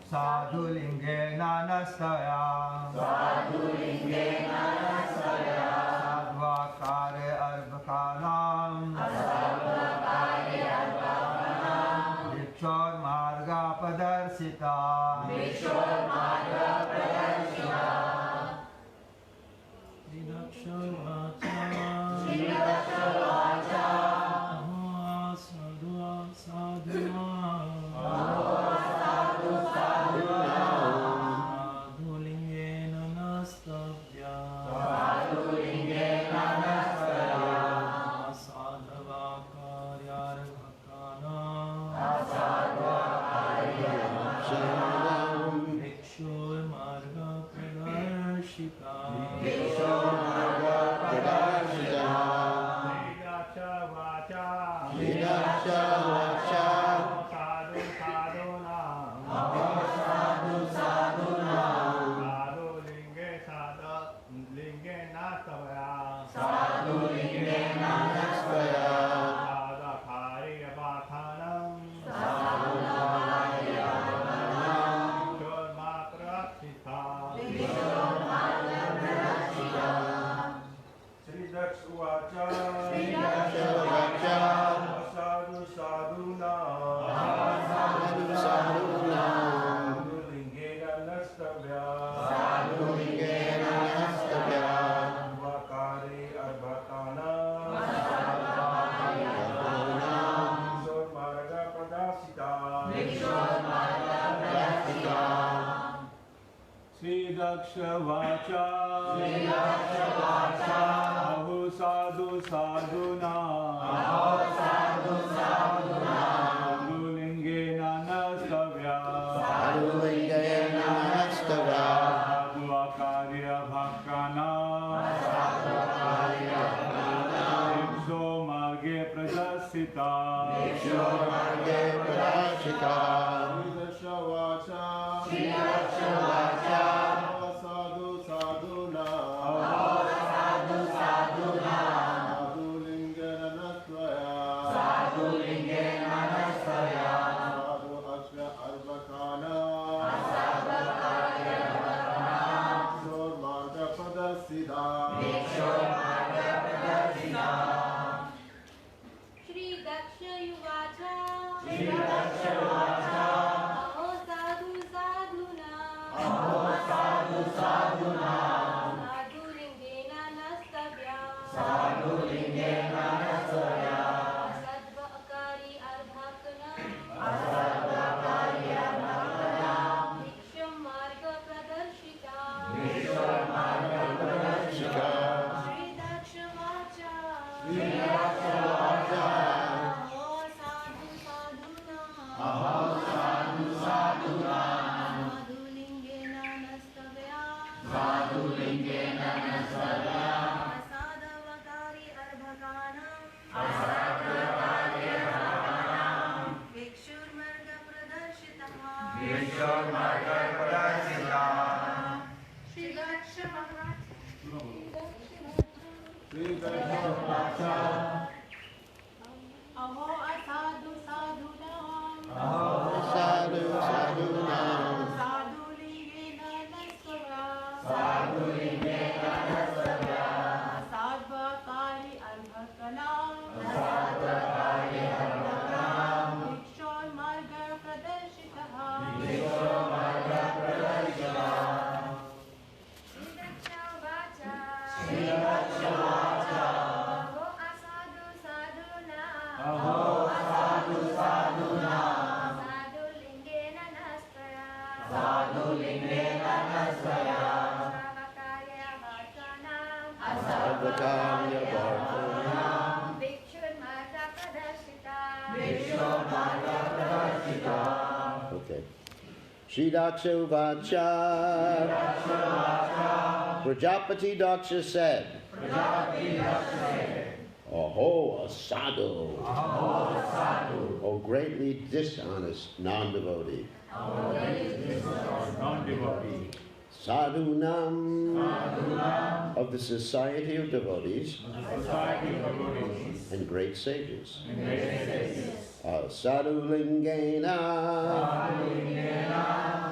Sadhulingena nastaya. Sadhulingena nastaya. Sadvakare arbhakanam. Sadvakare arbhakanam. Vikshor marga padarsita. Vikshor marga padarsita. Sridaksha vacha. Sadhu sadhuna. Sadhu sadhuna. Sadhulingena nastavya. Sadhulingena nastavya. Asadhavakaya arbhakanam. Asadhavakaya arbhakanam. Vikshur marga pradarshita. Vikshur marga pradarshita. Sridaksha vacha. Sridaksha vacha. Sadhu sadhuna. Sadhu sadhuna. Sadhulinge sadhulingena nastavya. Sadhulingena nastavya. Sadhakari arbhakanam. Sadhakari arbhakanam. Vikshur marga pradarshita. Vikshur marga pradarshita. Sridaksha vacha. Sridaksha vacha. Sadhu sadhuna. Sadhu sadhuna. Sadhulingena nastavya. Sadhulingena nastavya. Sadhakari arbhakanam. Sadhakari arbhakanam. Vikshur marga pradarshita. Vikshur marga pradarshita. Sridaksha vacha. Sridaksha vacha. Aho sadhu sadhuna. Aho sadhu sadhuna. Sadhulingena nastavya. Sadhulingena nastavya. Sadhakari arbhakanam. Sadhakari arbhakanam. Vikshur marge pradarshita. Vikshur marge pradarshita. Sridaksha vacha. Sridaksha vacha. Sadhu sadhuna. Sadhu sadhuna. Sadhulingena nastavya. Sadhulingena nastavya. Sadhu ashra arbhakanam. Sadhakari arbhakanam. Vikshur marga pradarshita. Vikshur marga pradarshita. Sridaksha vacha. Sridaksha vacha. Aho sadhu sadhuna. Aho sadhu sadhuna. Sadhulingena nastavya. Sadhulingena nastavya. Asadvakari arbhakanam. Asadvakari arbhakanam. Vikshur marga pradarshita. Vikshur marga pradarshita. Sridaksha vacha. Sridaksha vacha. Aho sadhu sadhuna. Aho sadhu sadhuna. Sadhulingena nastavya. Sadhulingena nastavya. Asadvakari arbhakanam. Asadvakari arbhakanam. Vikshur marga pradarshita. Vikshur marga pradarshita. Sridaksha vacha. Sridaksha vacha. Aho asadhu sadhunam. Aho sadhu sadhuna. Sadhulingena nastavya. Sadhulingena nastavya. Asadvakari arbhakanam. Asadvakari arbhakanam. Vikshur marga pradarshita. Vikshur marga pradarshita. Sridaksha vacha. Sridaksha vacha. Aho asadhu sadhunam. Aho sadhu sadhuna. Sadhulingena nastavya. Sadhulingena nastavya. Asadvakari arbhakanam. Asadvakari arbhakanam. Vikshur marga pradarshita. Vikshur marga pradarshita. Okay. Sridaksha vacha. Prajapati Daksha said. Prajapati Daksha said. Aho, a sadhu. Aho sadhu. O greatly dishonest non-devotee. Non-devotee. Sadhunam. Sadhunam. Of the society of devotees Society of devotees. and great sages. And great sages. Sadhulingena. Sadhulingena.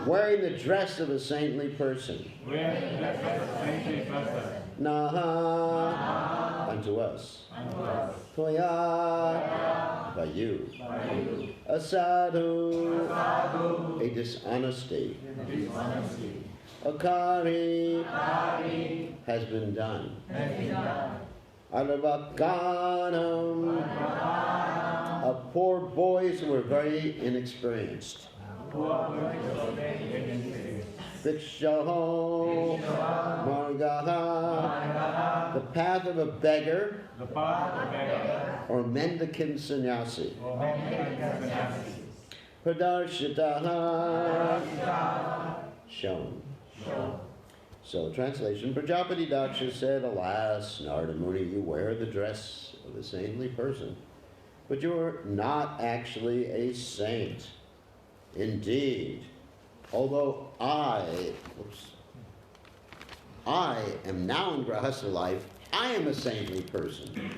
wearing the dress of a saintly person. Wearing the dress of saintly person. Naha, unto us. Unto us. Toya, by you. By you. Asadu, Sadhu. a dishonesty. Dishonesty. Akari, Hari. has been done. Has been done. Alavakanam, of poor boys who were very inexperienced. Vikshaho, Margaha, the path of a beggar The path of the beggar. or mendicant sannyasi. Or mendicant sannyasi. Pradarshitaha, shown. Shown. So, translation, Prajapati Daksha said, alas, Narada Muni, you wear the dress of a saintly person, but you are not actually a saint. Indeed, although I am now in Grahastha life, I am a saintly person.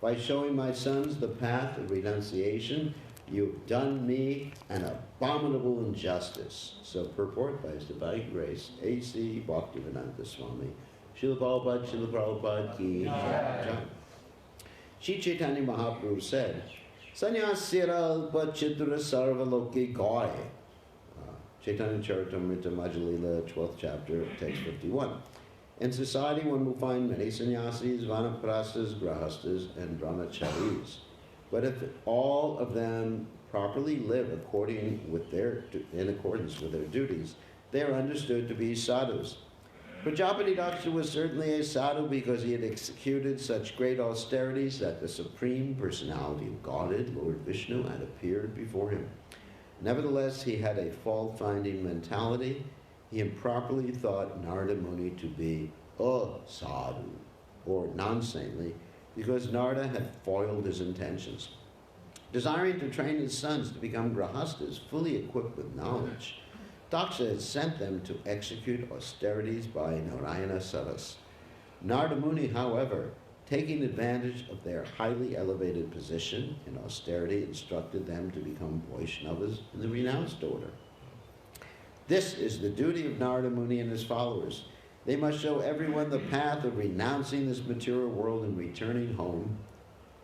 By showing my sons the path of renunciation, you've done me an abominable injustice. So purport by His Divine Grace, A.C. Bhaktivedanta Swami, Srila Prabhupada, Srila Prabhupada ki jai. Shri Chaitanya Mahaprabhu said, Sannyasira Alpachitra Sarvaloki Gai. Chaitanya Charitamrita Majjalila, 12th chapter, text 51. In society, one will find many sannyasis, vanaprasthas, grahastas, and brahmacharis. But if all of them properly live in accordance with their duties, they are understood to be sadhus. Prajapati Daksha was certainly a sadhu because he had executed such great austerities that the Supreme Personality of Godhead, Lord Vishnu, had appeared before him. Nevertheless, he had a fault-finding mentality. He improperly thought Narada Muni to be a sadhu, or non-saintly, because Narada had foiled his intentions. Desiring to train his sons to become grahastas, fully equipped with knowledge, Daksha had sent them to execute austerities by Narayana Saras. Narada Muni, however, taking advantage of their highly elevated position in austerity, instructed them to become Vaishnavas in the renounced order. This is the duty of Narada Muni and his followers. They must show everyone the path of renouncing this material world and returning home,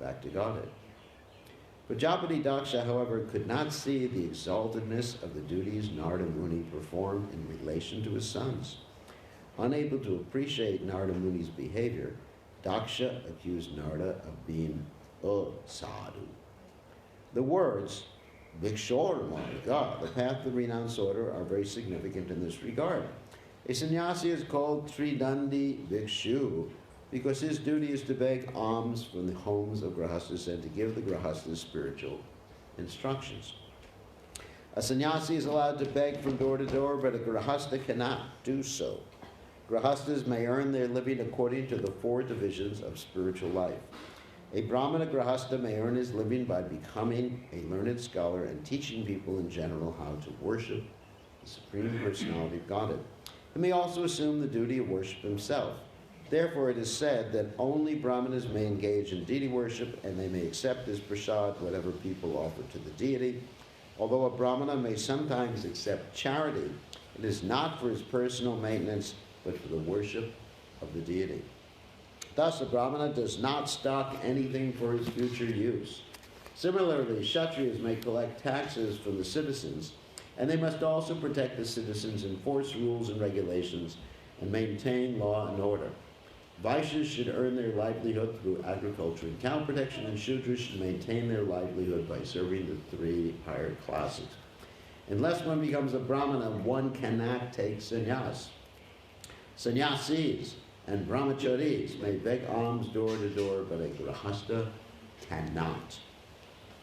back to Godhead. Prajapati Daksha, however, could not see the exaltedness of the duties Narada Muni performed in relation to his sons. Unable to appreciate Narada Muni's behavior, Daksha accused Narada of being a sadhu. The words, Vikshor Marga, the path of the renounced order, are very significant in this regard. A sannyasi is called Tridandi Vikshu because his duty is to beg alms from the homes of grahastas and to give the grahastas spiritual instructions. A sannyasi is allowed to beg from door to door, but a grahasta cannot do so. Grahastas may earn their living according to the 4 divisions of spiritual life. A Brahmana grahasta may earn his living by becoming a learned scholar and teaching people in general how to worship the Supreme Personality of Godhead. He may also assume the duty of worship himself. Therefore, it is said that only Brahmanas may engage in deity worship, and they may accept as prasad whatever people offer to the deity. Although a Brahmana may sometimes accept charity, it is not for his personal maintenance, but for the worship of the deity. Thus, a Brahmana does not stock anything for his future use. Similarly, Kshatriyas may collect taxes from the citizens, and they must also protect the citizens, enforce rules and regulations, and maintain law and order. Vaishyas should earn their livelihood through agriculture and cow protection, and Shudras should maintain their livelihood by serving the 3 higher classes. Unless one becomes a Brahmana, one cannot take sannyas. Sannyasis and brahmacharis may beg alms door to door, but a grahasta cannot.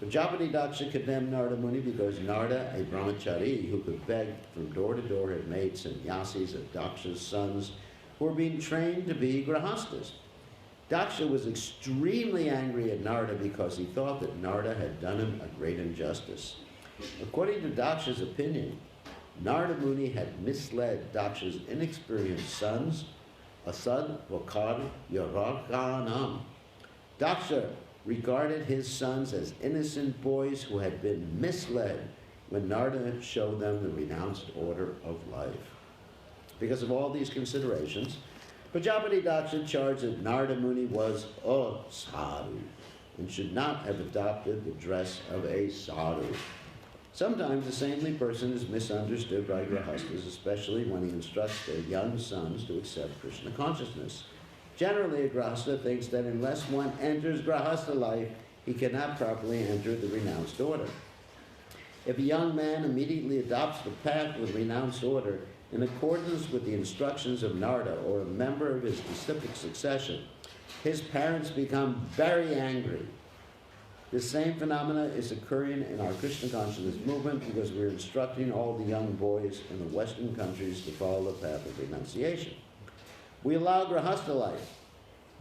Prajapati Daksha condemned Narada Muni because Narada, a brahmachari who could beg from door to door, had made sannyasis of Daksha's sons who were being trained to be grahastas. Daksha was extremely angry at Narada because he thought that Narada had done him a great injustice. According to Daksha's opinion, Narada Muni had misled Daksha's inexperienced sons, Asad, Vakar, Yarakanam. Daksha regarded his sons as innocent boys who had been misled when Narada showed them the renounced order of life. Because of all these considerations, Prajapati Daksha charged that Narada Muni was a sadhu and should not have adopted the dress of a sadhu. Sometimes a saintly person is misunderstood by grahastas, especially when he instructs their young sons to accept Krishna consciousness. Generally, a grahasta thinks that unless one enters grahasta life, he cannot properly enter the renounced order. If a young man immediately adopts the path with renounced order, in accordance with the instructions of Narada or a member of his disciplic succession, his parents become very angry. The same phenomena is occurring in our Krishna consciousness movement because we're instructing all the young boys in the Western countries to follow the path of renunciation. We allow grahasta life,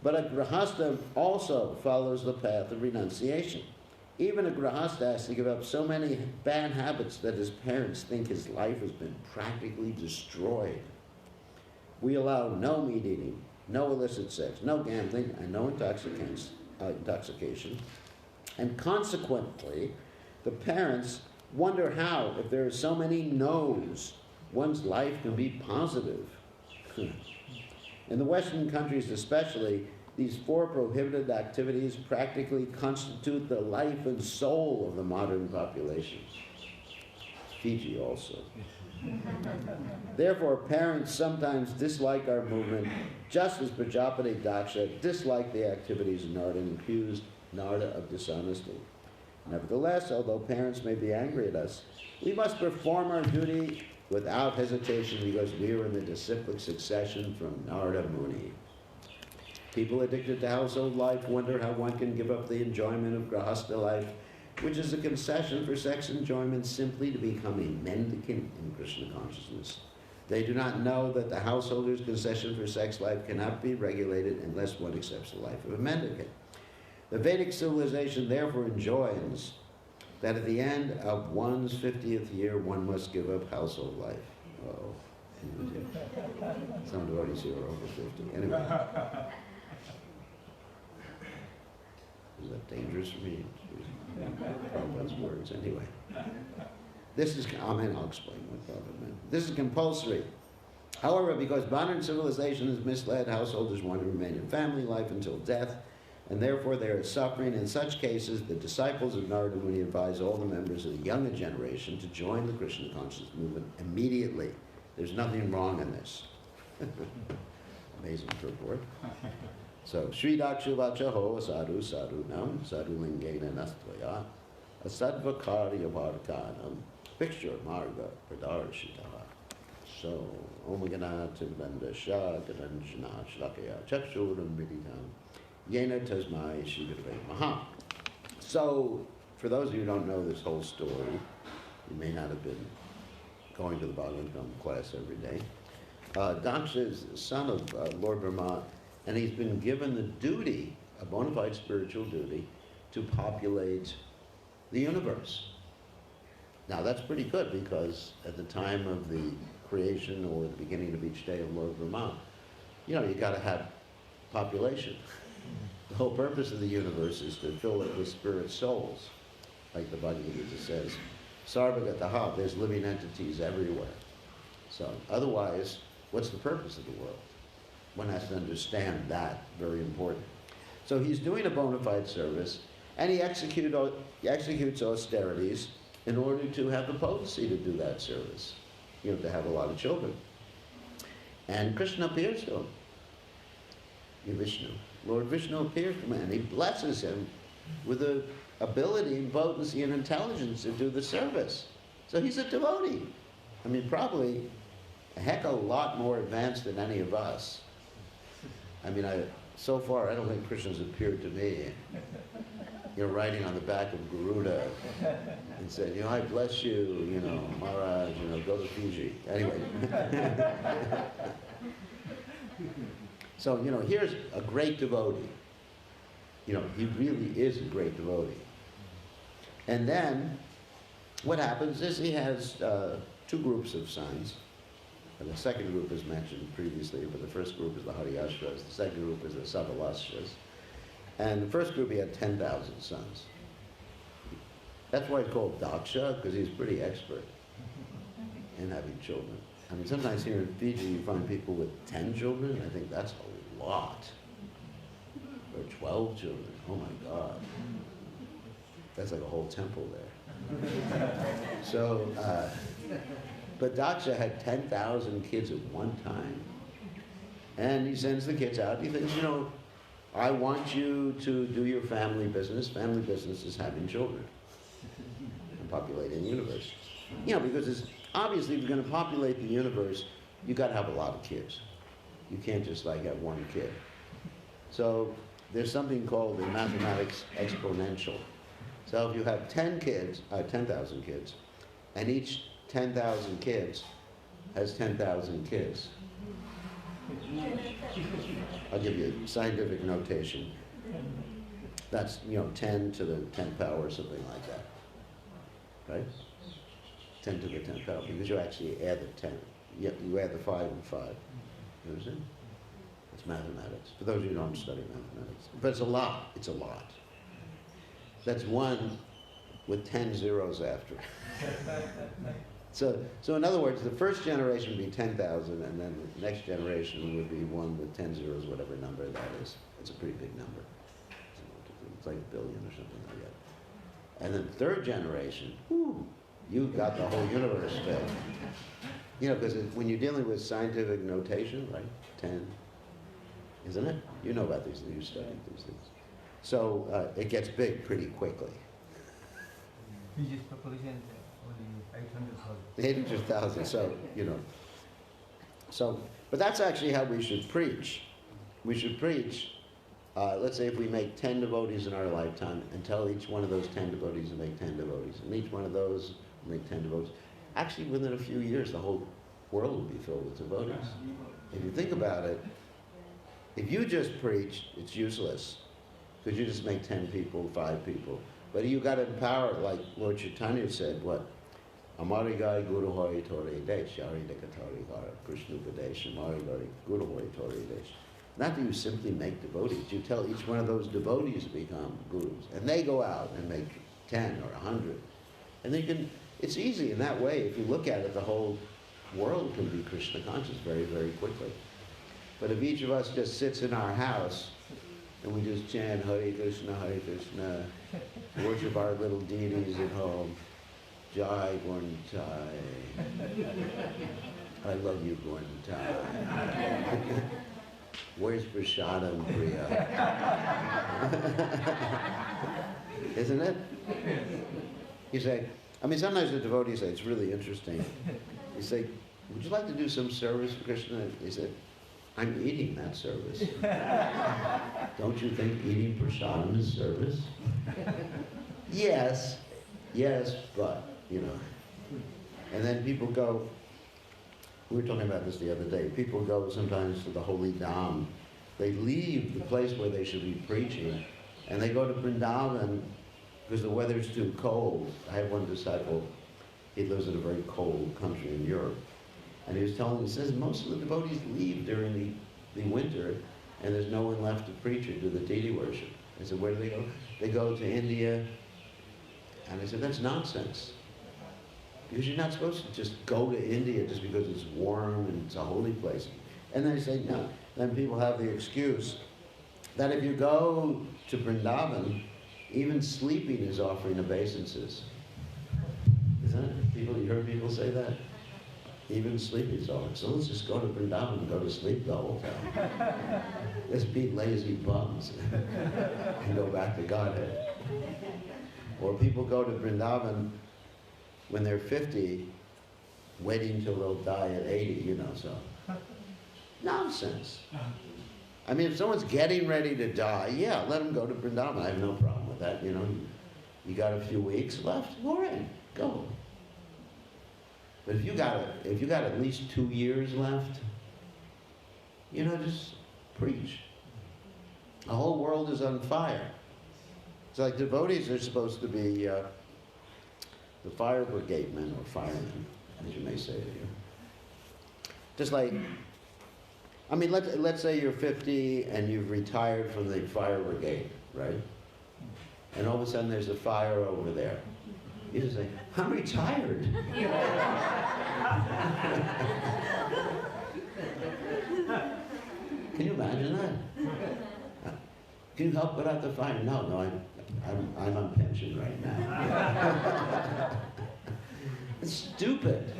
but a grahasta also follows the path of renunciation. Even a grahasta has to give up so many bad habits that his parents think his life has been practically destroyed. We allow no meat eating, no illicit sex, no gambling, and no intoxication. And consequently, the parents wonder how, if there are so many no's, one's life can be positive. In the Western countries especially, these 4 prohibited activities practically constitute the life and soul of the modern population. Fiji also. Therefore, parents sometimes dislike our movement, just as Prajapati Daksha disliked the activities of Narada and accused Narada of dishonesty. Nevertheless, although parents may be angry at us, we must perform our duty without hesitation because we are in the disciplic succession from Narada Muni. People addicted to household life wonder how one can give up the enjoyment of grahasta life, which is a concession for sex enjoyment simply to become a mendicant in Krishna consciousness. They do not know that the householder's concession for sex life cannot be regulated unless one accepts the life of a mendicant. The Vedic civilization therefore enjoins that at the end of one's 50th year, one must give up household life. Uh-oh. Some devotees here are over 50. Anyway. Is that dangerous for me? Prabhupada's words. Anyway. This is, I'll explain what Prabhupada meant. This is compulsory. However, because modern civilization is misled, householders want to remain in family life until death, and therefore they are suffering. In such cases, the disciples of Narada Muni advise all the members of the younger generation to join the Krishna consciousness movement immediately. There's nothing wrong in this. Amazing purport. So, Sri Daksha Vachaho Sadhu Sadhu Nam Sadhu Lingena Nastvaya Asadvakarya Varkanam Picture Marga Pradarshita. So, Omagana Timbanda Shah Gadanjana Shlakaya Chakshuram Viditam Yena Tasmai Shigurve Maha. So, for those of you who don't know this whole story, you may not have been going to the Bhagavatam class every day. Daksha is the son of Lord Brahma, and he's been given the duty, a bona fide spiritual duty, to populate the universe. Now that's pretty good because at the time of the creation or the beginning of each day of Lord Brahma, you got to have population. The whole purpose of the universe is to fill it with spirit souls, like the Bhagavad Gita says. Sarvagataha, there's living entities everywhere. So otherwise, what's the purpose of the world? One has to understand that, very important. So he's doing a bona fide service, and he executes austerities in order to have the potency to do that service, to have a lot of children. And Krishna appears to him, Vishnu. Lord Vishnu appears to him, and he blesses him with the ability and potency and intelligence to do the service. So he's a devotee. I mean, probably a heck of a lot more advanced than any of us. I mean, so far, I don't think Krishna's appeared to me, riding on the back of Garuda and said, I bless you, Maharaj, go to Fiji. Anyway. So, here's a great devotee. He really is a great devotee. And then, what happens is he has 2 groups of sons. And the second group is mentioned previously, but the first group is the Hariyashras, the second group is the Savalasras. And the first group, he had 10,000 sons. That's why it's called Daksha, because he's pretty expert in having children. I mean, sometimes here in Fiji you find people with 10 children. I think that's a lot. Or 12 children. Oh my God. That's like a whole temple there. So, but Daksha had 10,000 kids at one time. And he sends the kids out. He thinks, you know, I want you to do your family business. Family business is having children and populating the universe. You know, because it's obviously if you're going to populate the universe, you got to have a lot of kids. You can't just like have one kid. So there's something called in mathematics exponential. So if you have 10,000 kids, and each 10,000 kids has 10,000 kids. I'll give you scientific notation. That's, you know, 10 to the 10th power or something like that. Right? 10 to the 10th power, because you actually add the 10. You add the 5 and 5. You understand? It's mathematics. For those of you who don't study mathematics. But it's a lot. It's a lot. That's 1 with 10 zeros after. So in other words, the first generation would be 10,000, and then the next generation would be 1 with 10 zeros, whatever number that is. It's a pretty big number. It's like a billion or something like that. And then third generation, whoo, you've got the whole universe filled. You know, because when you're dealing with scientific notation, right? 10, isn't it? You know about these things, you studied these things. So it gets big pretty quickly. Fiji's population is only 800,000. 800,000, so, you know. So, but that's actually how we should preach. We should preach, let's say if we make 10 devotees in our lifetime, and tell each one of those 10 devotees to make 10 devotees, and each one of those make 10 devotees. Actually, within a few years, the whole world will be filled with devotees. If you think about it, if you just preach, it's useless, because you just make 10 people, 5 people. But you got to empower, like Lord Chaitanya said, what? Amarigai Guru Hari Tori Desh, Yari Dekatari Gara, Krishna Upadesh, Amarigai Guru Hari Tori Desh. Not that you simply make devotees, you tell each one of those devotees to become gurus. And they go out and make 10 or 100. And they can, it's easy in that way. If you look at it, the whole world can be Krishna conscious very, very quickly. But if each of us just sits in our house and we just chant Hare Krishna, worship our little deities at home, Jai Gorntai, I love you Gorntai. Where's Prashadam Priya? Isn't it? You say, I mean, sometimes the devotees say, it's really interesting. You say, would you like to do some service for Krishna? He said, I'm eating that service. Don't you think eating prashadam is service? Yes, but, you know. And then people go, we were talking about this the other day, people go sometimes to the holy Dham. They leave the place where they should be preaching, and they go to Vrindavan because the weather's too cold. I have one disciple, he lives in a very cold country in Europe. And he was telling me, he says, most of the devotees leave during the winter, and there's no one left to preach or do the deity worship. I said, where do they go? They go to India. And I said, that's nonsense. Because you're not supposed to just go to India just because it's warm and it's a holy place. And they say, no. Then people have the excuse that if you go to Vrindavan, even sleeping is offering obeisances. Isn't it? You heard people say that? Even sleeping is offering. So let's just go to Vrindavan and go to sleep the whole time. Let's be lazy bums and go back to Godhead. Or people go to Vrindavan when they're 50, waiting till they'll die at 80, you know, so. Nonsense. I mean, if someone's getting ready to die, yeah, let them go to Vrindavan. I have no problem with that, you know. You got a few weeks left, all right, go. But if you got at least 2 years left, you know, just preach. The whole world is on fire. It's like devotees are supposed to be the fire brigade men or firemen, as you may say it here. Just like, I mean, let's say you're 50 and you've retired from the fire brigade, right? And all of a sudden there's a fire over there. You just say, I'm retired. Can you imagine that? Can you help put out the fire? No, I'm on pension right now. It's stupid.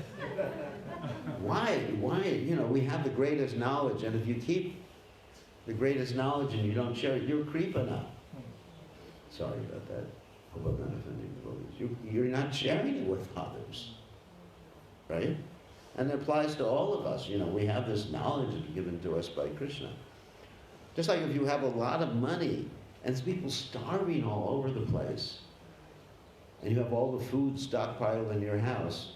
Why? You know, we have the greatest knowledge, and if you keep the greatest knowledge and you don't share it, you're creeping up. Sorry about that. Hope I'm not offending the voters. You're not sharing it with others, right? And it applies to all of us. You know, we have this knowledge given to us by Krishna. Just like if you have a lot of money and there's people starving all over the place, and you have all the food stockpiled in your house,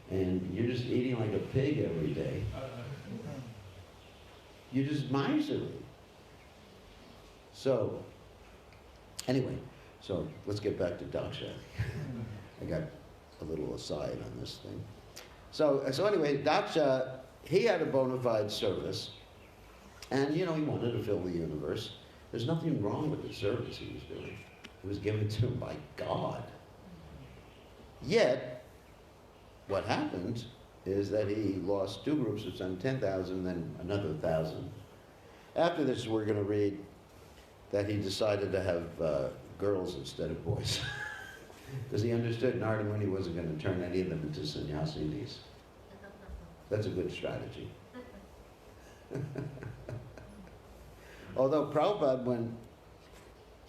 and you're just eating like a pig every day, you're just miserly. So, anyway, so let's get back to Daksha. I got a little aside on this thing. So anyway, Daksha, he had a bona fide service, and you know, he wanted to fill the universe. There's nothing wrong with the service he was doing. It was given to him by God. Yet, what happened is that he lost two groups of some 10,000, then another 1,000. After this, we're going to read that he decided to have girls instead of boys. Because he understood Narada Muni wasn't going to turn any of them into sannyasinis. That's a good strategy. Although Prabhupada, when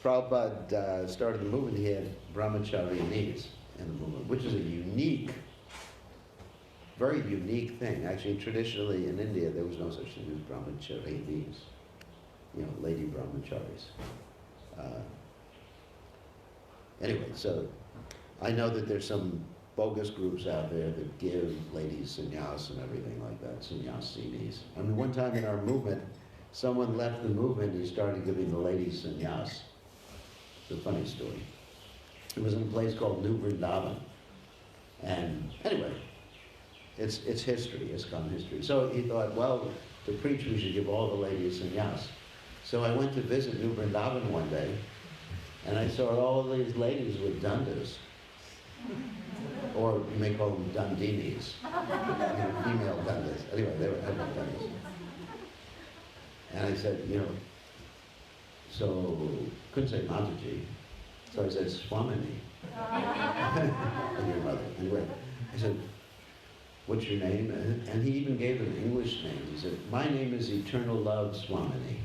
Prabhupada started the movement, he had brahmacharinis in the movement, which is a unique, very unique thing. Actually, traditionally in India, there was no such thing as brahmacharinis, you know, lady brahmacharis. Anyway, so I know that there's some bogus groups out there that give ladies sannyas and everything like that, sannyasinis. I mean, one time in our movement, someone left the movement and started giving the ladies sannyas. It's a funny story. It was in a place called New Vrindavan. And anyway, it's history, it's common history. So he thought, well, to preach we should give all the ladies sannyas. So I went to visit New Vrindavan one day, and I saw all of these ladies with dandas. Or you may call them dandinis, you know, female dandas. Anyway, they were having dandas. And I said, you know, so, couldn't say Mataji, so I said Swamini. And your mother. Anyway, I said, what's your name? And he even gave an English name. He said, my name is Eternal Love Swamini.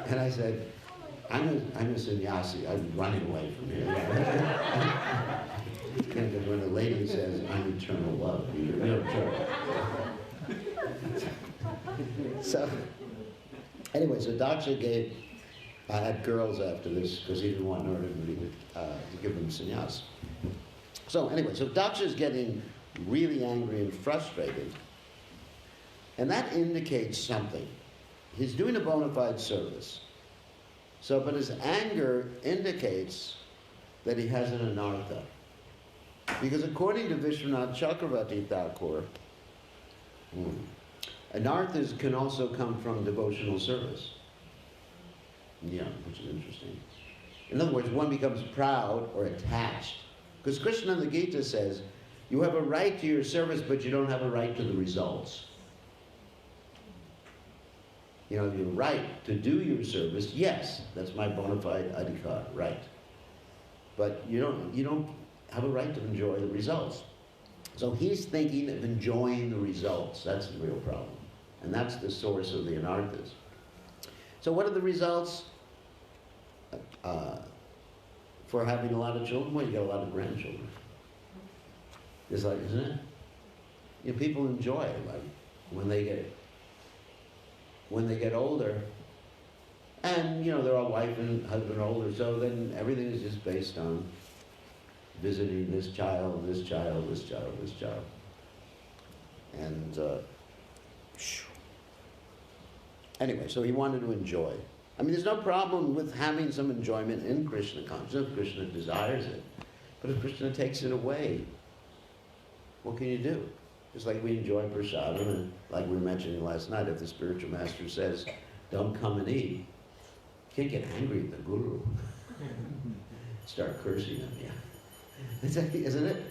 And I said, I'm a sannyasi. I'm running away from here. Because when a lady says, I'm eternal love, you're in trouble. So, anyway, so Daksha had girls after this because he didn't want Narada Muni to give them sannyas. So anyway, so Daksha's getting really angry and frustrated. And that indicates something. He's doing a bona fide service. So, but his anger indicates that he has an anartha. Because according to Vishwanath Chakravarti Thakur, anarthas can also come from devotional service. Yeah, which is interesting. In other words, one becomes proud or attached. Because Krishna in the Gita says, you have a right to your service, but you don't have a right to the results. You know, your right to do your service, yes, that's my bona fide adhikar, right. But you don't have a right to enjoy the results. So he's thinking of enjoying the results. That's the real problem. And that's the source of the anarthas. So what are the results for having a lot of children? Well, you get a lot of grandchildren. It's like, isn't it? You know, people enjoy it, like when they get older, and you know, they're all wife and husband are older, so then everything is just based on visiting this child, this child, this child, this child. And anyway, so he wanted to enjoy. I mean, there's no problem with having some enjoyment in Krishna consciousness if Krishna desires it. But if Krishna takes it away, what can you do? Just like we enjoy prasadam, and like we were mentioning last night, if the spiritual master says, don't come and eat, can't get angry at the guru. Start cursing him, yeah. Isn't it?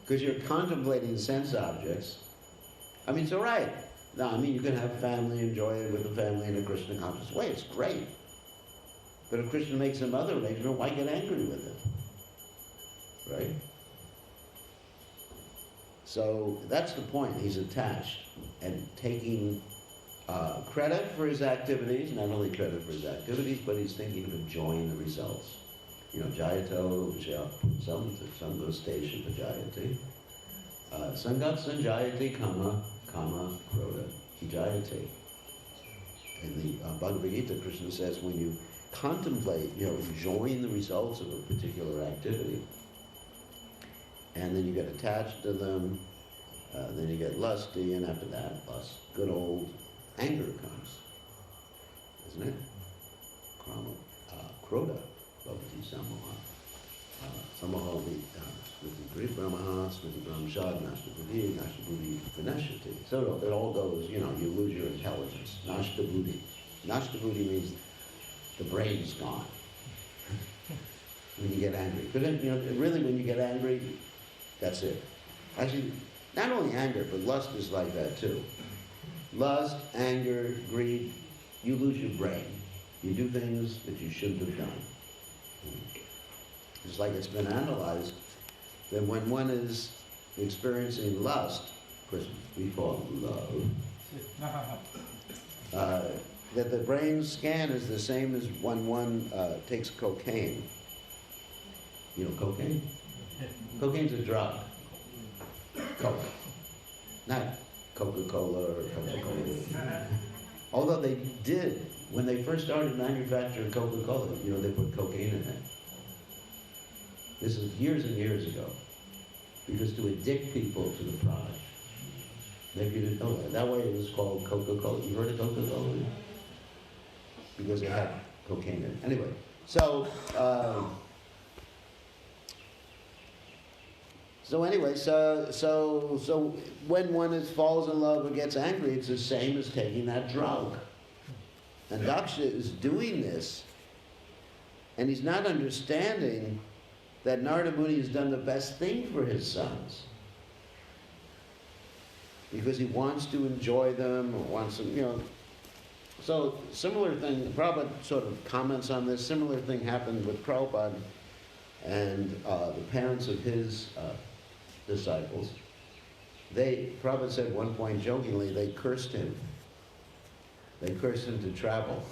Because you're contemplating sense objects. I mean, it's all right. No, I mean, you can have family, enjoy it with the family in a Krishna conscious way. It's great. But if Krishna makes some other arrangement, why get angry with it? Right? So that's the point. He's attached and taking credit for his activities, not only credit for his activities, but he's thinking of enjoying the results. You know, Jayato, Sangha Station Jayati. Sangat Sanjayati Kama Krodha Jayati. In the Bhagavad Gita, Krishna says when you contemplate, enjoying the results of a particular activity, and then you get attached to them, then you get lusty, and after that, lust, good old anger comes, isn't it? Krodha, bhavati samaha. Samaha smriti gri brahmaha, smriti brahmashad, nashtabuddhi, nashtabuddhi vinashati. So it all goes, you lose your intelligence. Nashtabuddhi. Nashtabuddhi means the brain's gone when you get angry. But really when you get angry, that's it. Actually, not only anger, but lust is like that too. Lust, anger, greed, you lose your brain. You do things that you shouldn't have done. It's like it's been analyzed that when one is experiencing lust, of course we call it love, that the brain scan is the same as when one takes cocaine. You know cocaine? Cocaine's a drug. Coke. Not Coca-Cola or Coca-Cola. Although they did, when they first started manufacturing Coca-Cola, they put cocaine in it. This is years and years ago. Because to addict people to the product. Maybe you didn't know that. That way it was called Coca-Cola. You heard of Coca-Cola? Because it had cocaine in it. Anyway, so when one falls in love or gets angry, it's the same as taking that drug. And Daksha is doing this, and he's not understanding that Narada Muni has done the best thing for his sons. Because he wants to enjoy them, or wants them, So, similar thing, Prabhupada sort of comments on this, similar thing happened with Prabhupada and the parents of his disciples. Prabhupada said one point jokingly, they cursed him. They cursed him to travel.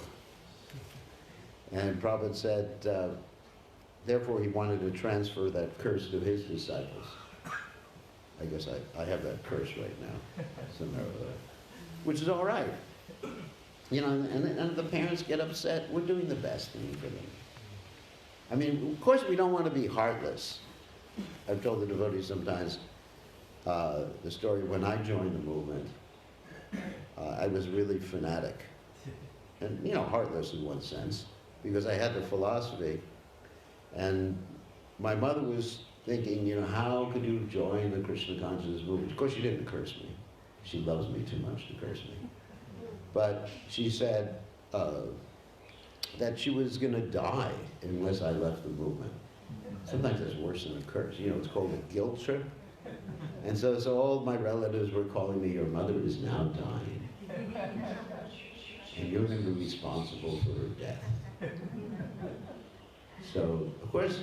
And Prabhupada said, therefore he wanted to transfer that curse to his disciples. I guess I have that curse right now, somewhere over there. Which is all right. And the parents get upset. We're doing the best thing for them. I mean, of course we don't want to be heartless. I've told the devotees sometimes the story when I joined the movement. I was really fanatic. And, heartless in one sense, because I had the philosophy. And my mother was thinking, how could you join the Krishna consciousness movement? Of course, she didn't curse me. She loves me too much to curse me. But she said that she was going to die unless I left the movement. Sometimes it's worse than a curse. It's called a guilt trip. And so all my relatives were calling me, your mother is now dying. And you're going to be responsible for her death. So, of course,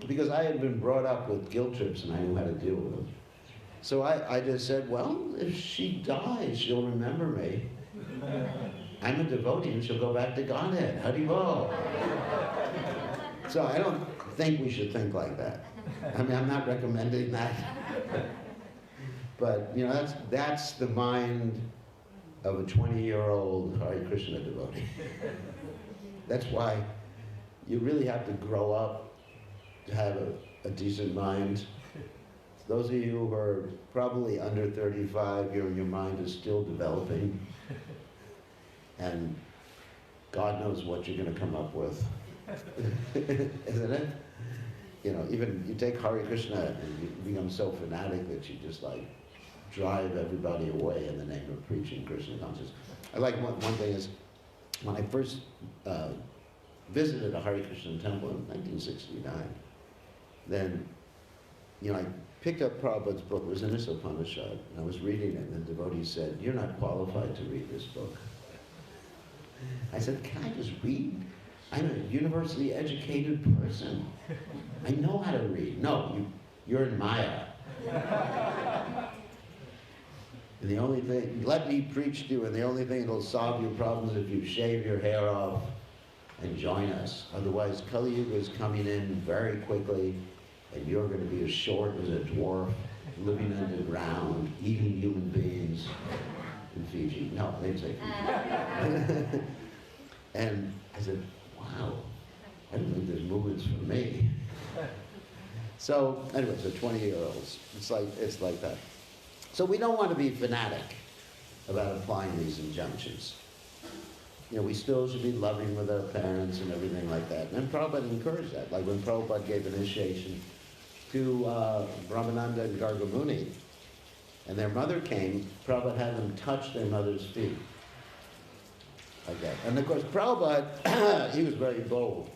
because I had been brought up with guilt trips and I knew how to deal with them. So I just said, well, if she dies, she'll remember me. I'm a devotee and she'll go back to Godhead. Haribol. So I don't think we should think like that. I mean, I'm not recommending that. But, that's the mind of a 20-year-old Hare Krishna devotee. That's why you really have to grow up to have a decent mind. Those of you who are probably under 35, your mind is still developing. And God knows what you're going to come up with. Isn't it? Even you take Hare Krishna and you become so fanatic that you just drive everybody away in the name of preaching Krishna consciousness. I like one thing is, when I first visited a Hare Krishna temple in 1969, then, I picked up Prabhupada's book. It was in this Upanishad, and I was reading it, and the devotee said, "You're not qualified to read this book." I said, "Can I just read? I'm a university educated person. I know how to read." "No, you're in Maya. And the only thing, let me preach to you, and the only thing that'll solve your problems is if you shave your hair off and join us. Otherwise, Kali Yuga is coming in very quickly, and you're going to be as short as a dwarf, living underground, eating human beings in Fiji." No, they didn't say Fiji. And I said, "Wow, I don't think there's movements for me." So anyway, so 20-year-olds, it's like that. So we don't want to be fanatic about applying these injunctions. We still should be loving with our parents and everything like that. And Prabhupada encouraged that. Like when Prabhupada gave initiation to Brahmananda and Gargamuni, and their mother came, Prabhupada had them touch their mother's feet. Like that. And of course, Prabhupada, he was very bold.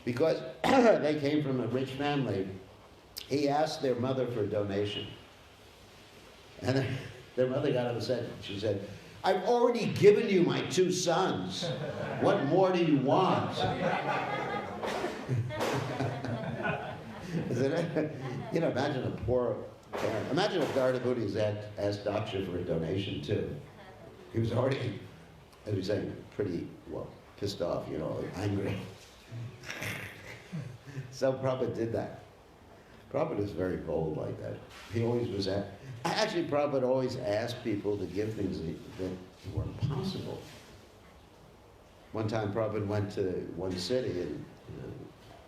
Because they came from a rich family, he asked their mother for a donation. And their mother got upset. She said, "I've already given you my 2 sons. What more do you want?" Imagine a poor parent. Imagine if Gardabuddhi had asked Daksha for a donation too. He was already, as we say, pretty, pissed off, angry. So Prabhupada did that. Prabhupada was very bold like that. He always was actually, Prabhupada always asked people to give things that were impossible. One time Prabhupada went to one city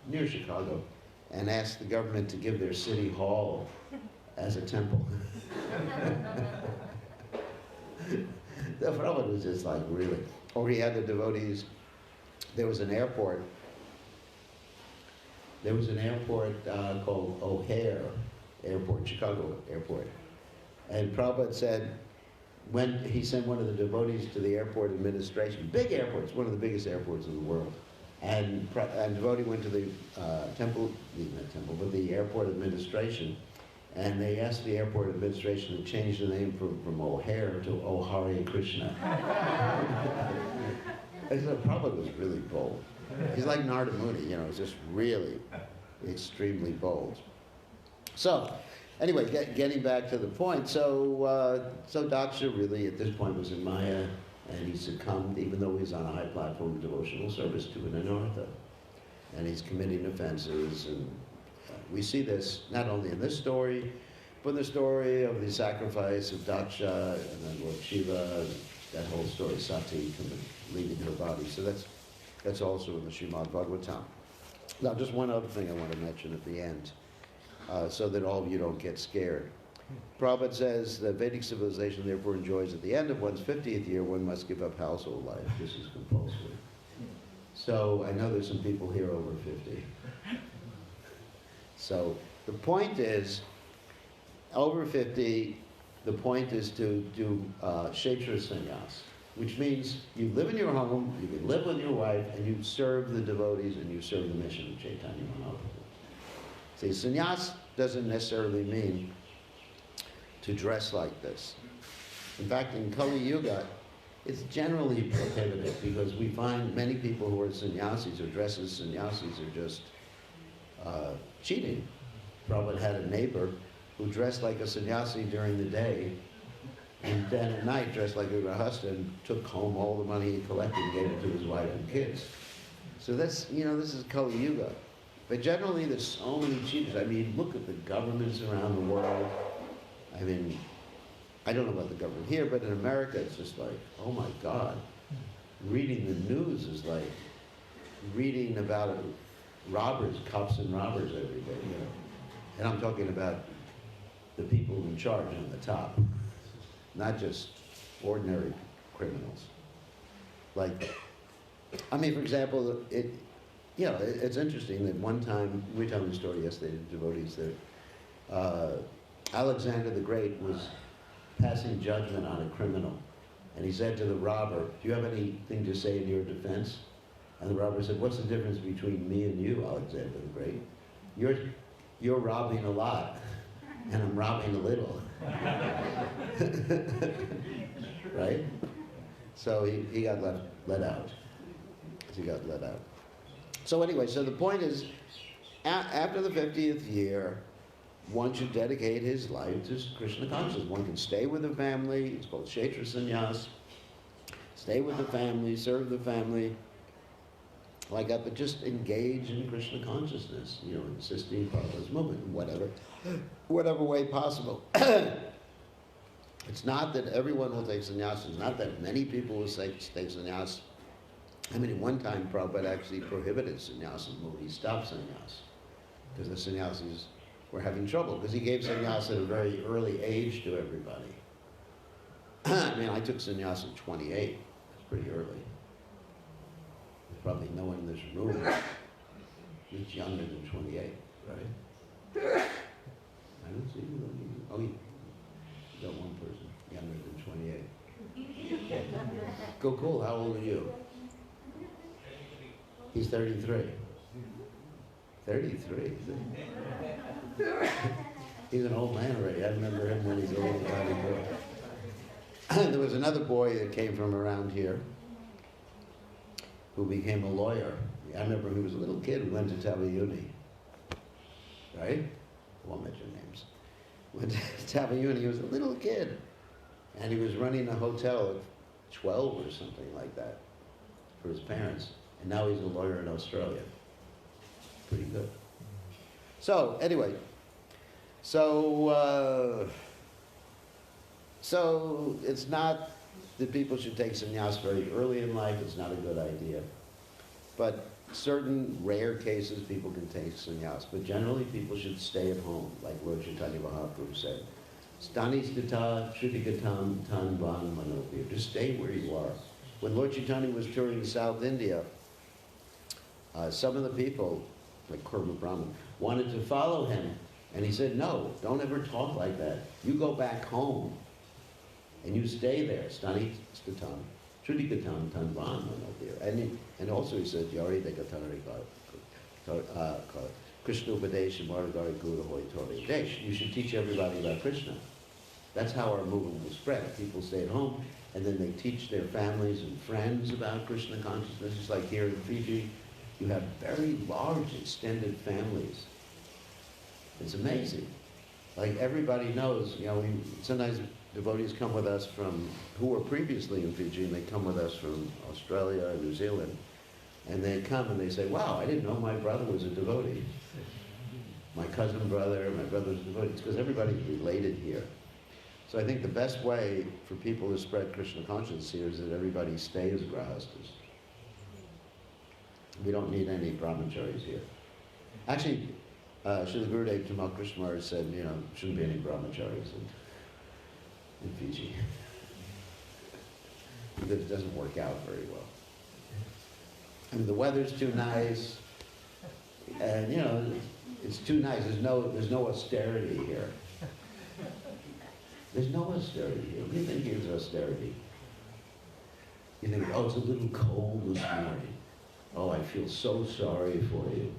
near Chicago and asked the government to give their city hall as a temple. The Prabhupada was just like, really. Or he had the devotees, there was an airport called O'Hare Airport, Chicago Airport. And Prabhupada said, when he sent one of the devotees to the airport administration, big airports, one of the biggest airports in the world, and devotee went to the the airport administration, and they asked the airport administration to change the name from O'Hare to O Hare Krishna. And so Prabhupada was really bold. He's like Narada Muni, just really extremely bold. So, anyway, getting back to the point, so Daksha really at this point was in Maya, and he succumbed, even though he was on a high platform of devotional service, to an anartha. And he's committing offenses, and we see this not only in this story, but in the story of the sacrifice of Daksha, and then Lord Shiva, and that whole story, Sati leaving her body. So that's also in the Srimad Bhagavatam. Now, just one other thing I want to mention at the end, so that all of you don't get scared. Prabhupada says that Vedic civilization therefore enjoys at the end of one's 50th year, one must give up household life. This is compulsory. So I know there's some people here over 50. So the point is, over 50, the point is to do Kshetra Sannyas, which means you live in your home, you can live with your wife, and you serve the devotees and you serve the mission of Chaitanya Mahaprabhu. See, sannyas doesn't necessarily mean to dress like this. In fact, in Kali Yuga, it's generally prohibited because we find many people who are sannyasis or dress as sannyasis are just cheating. Prabhupada had a neighbor who dressed like a sannyasi during the day, and then at night dressed like a grahasta and took home all the money he collected and gave it to his wife and kids. So that's, this is Kali Yuga. But generally there's so many cheaters. I mean, look at the governments around the world. I mean, I don't know about the government here, but in America it's just like, oh my God. Reading the news is like reading about robbers, cops and robbers every day, And I'm talking about the people in charge on the top, not just ordinary criminals. Like, I mean, for example, it's interesting that one time, we were telling the story yesterday to devotees that Alexander the Great was passing judgment on a criminal. And he said to the robber, "Do you have anything to say in your defense?" And the robber said, what's the difference between me and you, Alexander the Great? You're robbing a lot, and I'm robbing a little. Right? So he got let out. He got let out. So anyway, so the point is, after the 50th year, one should dedicate his life to Krishna consciousness. One can stay with the family, it's called Kshetra Sannyas, stay with the family, serve the family, like that, but just engage in Krishna consciousness, you know, insisting Prabhupada's movement, whatever way possible. It's not that everyone will take sannyas, it's not that many people will take sannyas. I mean, at one time, Prabhupada actually prohibited sannyas and moved. He stopped sannyas because the sannyasis were having trouble, because he gave sannyas at a very early age to everybody. I mean, I took sannyas at 28. That's pretty early. There's probably no one in this room who's younger than 28, right? I don't see you. Oh, you got one person younger than 28. Go cool. How old are you? He's 33. 33. He's an old man already. I remember him when he's a little tiny boy. There was another boy that came from around here who became a lawyer. I remember he was a little kid who went to Tabayuni. Right? I won't mention names. Went to Tabayuni. He was a little kid. And he was running a hotel at 12 or something like that for his parents. And now he's a lawyer in Australia. Pretty good. So, anyway. So it's not that people should take sannyas very early in life. It's not a good idea. But certain rare cases, people can take sannyas. But generally, people should stay at home, like Lord Chaitanya Mahaprabhu said. Stani stita shrutikatam tan van manopir. Just stay where you are. When Lord Chaitanya was touring South India, some of the people, like Kurma Brahman, wanted to follow him. And he said, no, don't ever talk like that. You go back home and you stay there. Stani statam, shrutikatam tan van manopir. And also he said, Yari dekatari Krishna Upadesh Margari Guru Hoi Tori Desh. You should teach everybody about Krishna. That's how our movement will spread. People stay at home and then they teach their families and friends about Krishna consciousness. It's like here in Fiji, you have very large extended families. It's amazing. Like everybody knows, you know, sometimes devotees come with us who were previously in Fiji, and they come with us from Australia or New Zealand, and they come and they say, wow, I didn't know my brother was a devotee. My cousin brother, my brother's a devotee. It's because everybody's related here. So I think the best way for people to spread Krishna consciousness here is that everybody stays grahastas. We don't need any brahmacharis here. Actually, Srila Gurudev Tamal Krishna Maharaj said, you know, shouldn't be any brahmacharis in Fiji. Because it doesn't work out very well. I mean, the weather's too nice, and you know, it's too nice. There's no austerity here. There's no austerity here. What do you think is austerity? You think, oh, it's a little cold this morning. Oh, I feel so sorry for you.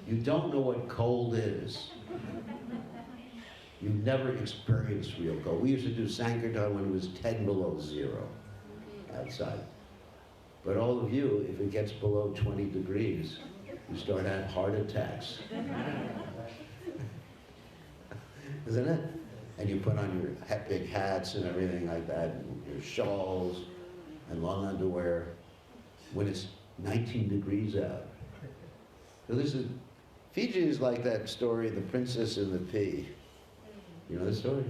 You don't know what cold is. You've never experienced real cold. We used to do Sankirtan when it was 10 below zero outside. But all of you, if it gets below 20 degrees, you start having heart attacks. Isn't it? And you put on your big hats and everything like that, and your shawls and long underwear when it's 19 degrees out. So Fiji is like that story, The Princess and the Pea. You know the story?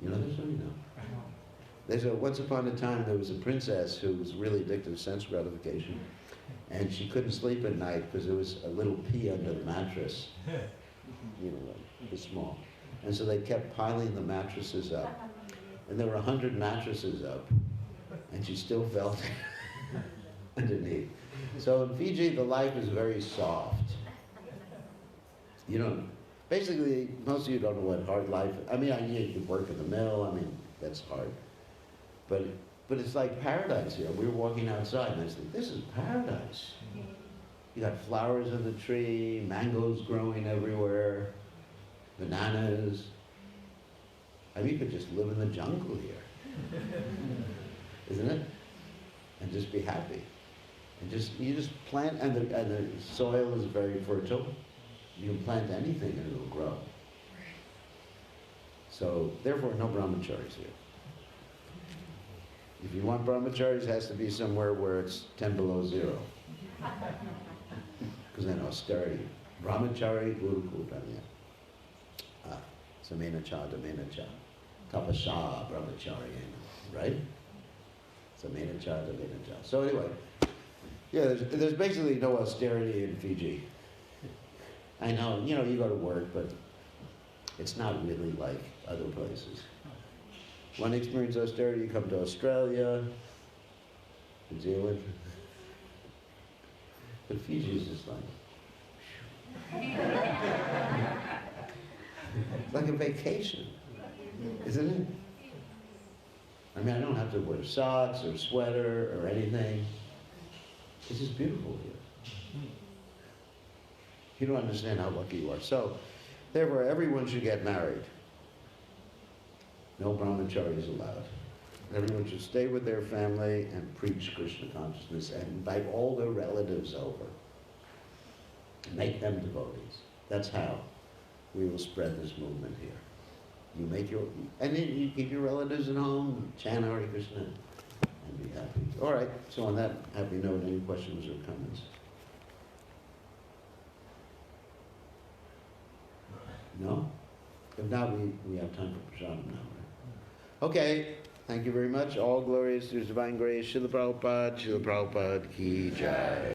You know the story? No. Once upon a time, there was a princess who was really addicted to sense gratification, and she couldn't sleep at night because there was a little pea under the mattress. You know, it was small. And so they kept piling the mattresses up. And there were 100 mattresses up, and she still felt underneath. So in Fiji, the life is very soft. You know, basically, most of you don't know what hard life is. I mean, you work in the mill, I mean, that's hard. But but it's like paradise here. We were walking outside and I said, this is paradise. You got flowers on the tree, mangoes growing everywhere, bananas. I mean, you could just live in the jungle here, isn't it? And just be happy. And you just plant, and the soil is very fertile. You can plant anything and it'll grow. So, therefore, no brahmacharis here. If you want brahmacharis, it has to be somewhere where it's 10 below zero. Because then austerity. Brahmachari, gurukul, brahmya. Samena cha, damena cha. Tapasya, brahmachari, right? Samena cha, damena cha. So anyway, yeah, there's basically no austerity in Fiji. I know, you go to work, but it's not really like other places. Want to experience austerity, you come to Australia, New Zealand. But Fiji is just like, it's like a vacation, isn't it? I mean, I don't have to wear socks or sweater or anything. It's just beautiful here. You don't understand how lucky you are. So, therefore, everyone should get married. No brahmacharis allowed. Everyone should stay with their family and preach Krishna consciousness and invite all their relatives over. Make them devotees. That's how we will spread this movement here. You make and then you keep your relatives at home, chant Hare Krishna, and be happy. All right, so on that happy note, any questions or comments? No? If not, we have time for prasadam now, right? Okay, thank you very much. All glories to His divine grace. Srila Prabhupada ki jai.